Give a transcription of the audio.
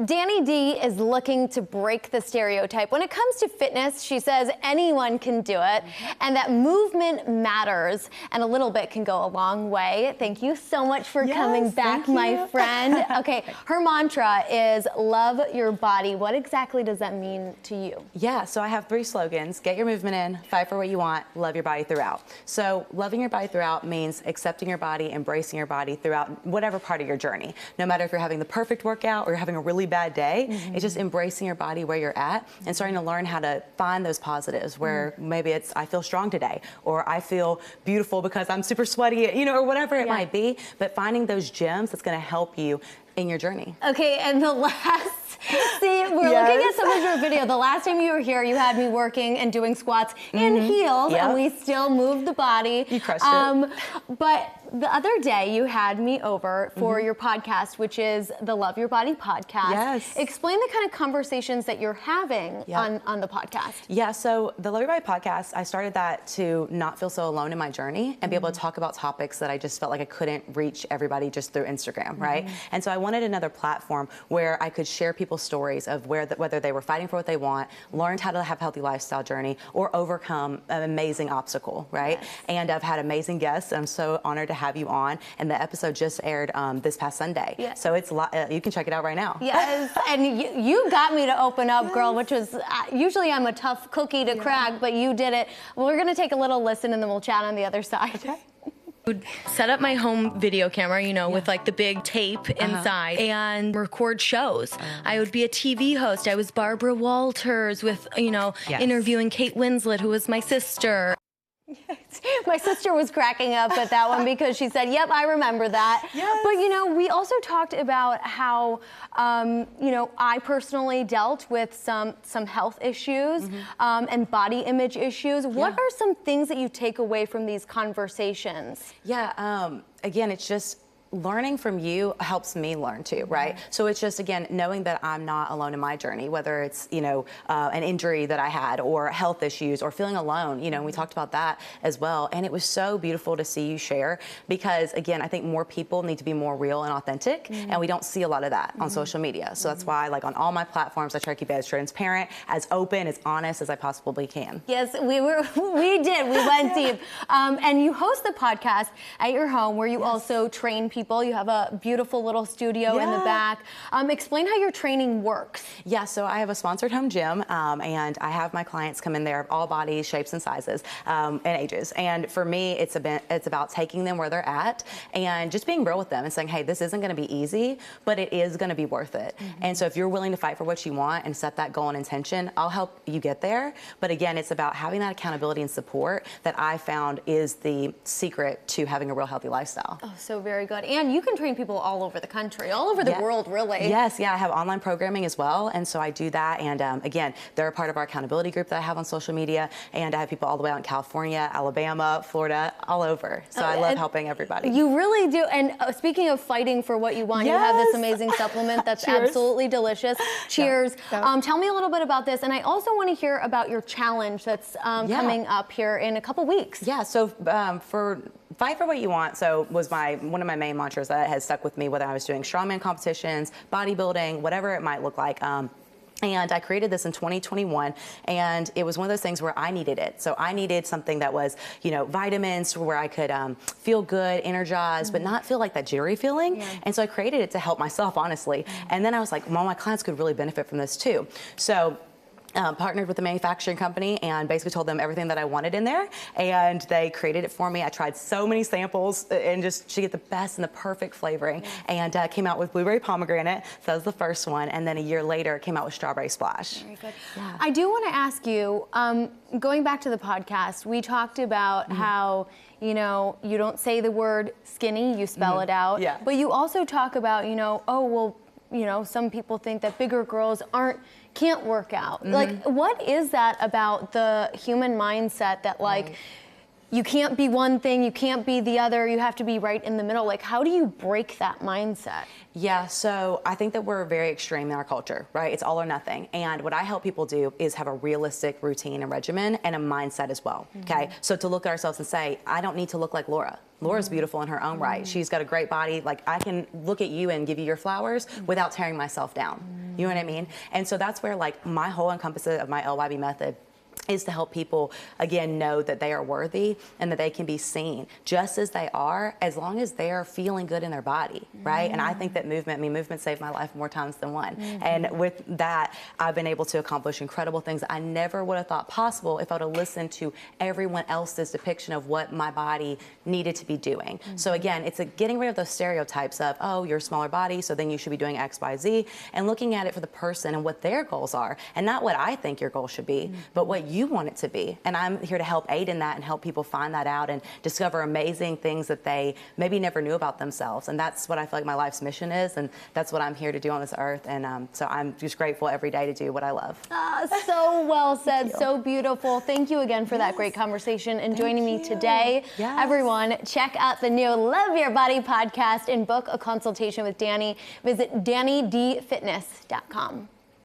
Dani D is looking to break the stereotype. When it comes to fitness, she says anyone can do it and that movement matters and a little bit can go a long way. Thank you so much for coming back, my friend. Okay, her mantra is love your body. What exactly does that mean to you? Yeah, so I have 3 slogans. Get your movement in, fight for what you want, love your body throughout. So loving your body throughout means accepting your body, embracing your body throughout whatever part of your journey. No matter if you're having the perfect workout or you're having a really bad day, it's just embracing your body where you're at and starting to learn how to find those positives where maybe it's I feel strong today or I feel beautiful because I'm super sweaty, you know, or whatever it might be, but finding those gems that's going to help you in your journey. Okay, and the last, see, we're looking at some of your video. The last time you were here, you had me working and doing squats in heels, and we still moved the body. You crushed it. But the other day, you had me over for your podcast, which is the Love Your Body podcast. Yes. Explain the kind of conversations that you're having on the podcast. Yeah, so the Love Your Body podcast, I started that to not feel so alone in my journey and be able to talk about topics that I just felt like I couldn't reach everybody just through Instagram, right? And so I wanted another platform where I could share people's stories of whether they were fighting for what they want, learned how to have a healthy lifestyle journey, or overcome an amazing obstacle, right? And I've had amazing guests. I'm so honored to have you on, and the episode just aired this past Sunday. So it's you can check it out right now. Yes, and you got me to open up, girl, which was, usually I'm a tough cookie to crack, but you did it. We're gonna take a little listen and then we'll chat on the other side. Okay. Would set up my home video camera, you know, with like the big tape inside and record shows. I would be a TV host. I was Barbara Walters with, you know, interviewing Kate Winslet, who was my sister. My sister was cracking up at that one because she said, yep, I remember that. But, you know, we also talked about how, you know, I personally dealt with some health issues and body image issues. What are some things that you take away from these conversations? Again, it's just learning from you helps me learn too, right? So it's just, again, knowing that I'm not alone in my journey, whether it's, you know, an injury that I had or health issues or feeling alone, you know, we talked about that as well. And it was so beautiful to see you share because, again, I think more people need to be more real and authentic, and we don't see a lot of that on social media. So that's why, like, on all my platforms, I try to keep it as transparent, as open, as honest as I possibly can. Yes, we did. We went deep. And you host the podcast at your home where you also train people. You have a beautiful little studio in the back. Explain how your training works. Yeah, so I have a sponsored home gym, and I have my clients come in there of all bodies, shapes, and sizes, and ages. And for me, it's about taking them where they're at and just being real with them and saying, hey, this isn't going to be easy, but it is going to be worth it. And so if you're willing to fight for what you want and set that goal and intention, I'll help you get there. But again, it's about having that accountability and support that I found is the secret to having a real healthy lifestyle. Oh, so very good. And you can train people all over the country, all over the world, really. Yes, I have online programming as well, and so I do that. And again, they're a part of our accountability group that I have on social media, and I have people all the way out in California, Alabama, Florida, all over. So I love helping everybody. You really do. And speaking of fighting for what you want, you have this amazing supplement that's absolutely delicious. Cheers. Tell me a little bit about this, and I also want to hear about your challenge that's coming up here in a couple weeks. Yeah, so for Fight for What You Want, so was one of my main mantras that has stuck with me, whether I was doing strongman competitions, bodybuilding, whatever it might look like. And I created this in 2021, and it was one of those things where I needed it. So I needed something that was, you know, vitamins where I could feel good, energized, but not feel like that jittery feeling. And so I created it to help myself, honestly. And then I was like, well, my clients could really benefit from this too. So partnered with a manufacturing company and basically told them everything that I wanted in there, and they created it for me. I tried so many samples and just to get the best and the perfect flavoring, and came out with blueberry pomegranate. So that was the first one, and then a year later it came out with strawberry splash. Very good. I do want to ask you, going back to the podcast, we talked about how, you know, you don't say the word skinny, you spell it out, but you also talk about, you know, oh, well, you know, some people think that bigger girls can't work out. Like, what is that about the human mindset that, like, you can't be one thing, you can't be the other, you have to be right in the middle? Like, how do you break that mindset? Yeah, so I think that we're very extreme in our culture, right? It's all or nothing. And what I help people do is have a realistic routine and regimen and a mindset as well, okay? So to look at ourselves and say, I don't need to look like Laura. Laura's beautiful in her own right. She's got a great body. Like, I can look at you and give you your flowers without tearing myself down. You know what I mean? And so that's where like my whole encompass of my LYB method is to help people, again, know that they are worthy and that they can be seen just as they are, as long as they are feeling good in their body, right? And I think that movement saved my life more times than one. And with that, I've been able to accomplish incredible things I never would have thought possible if I would have listened to everyone else's depiction of what my body needed to be doing. So again, it's getting rid of those stereotypes of, oh, you're a smaller body, so then you should be doing X, Y, Z, and looking at it for the person and what their goals are, and not what I think your goal should be, but what you want it to be. And I'm here to help aid in that and help people find that out and discover amazing things that they maybe never knew about themselves. And that's what I feel like my life's mission is, and that's what I'm here to do on this earth. And so I'm just grateful every day to do what I love. So well said, so beautiful. Thank you again for that great conversation and joining me today. Everyone, check out the new Love Your Body podcast and book a consultation with Dani. Visit DaniDfitness.com.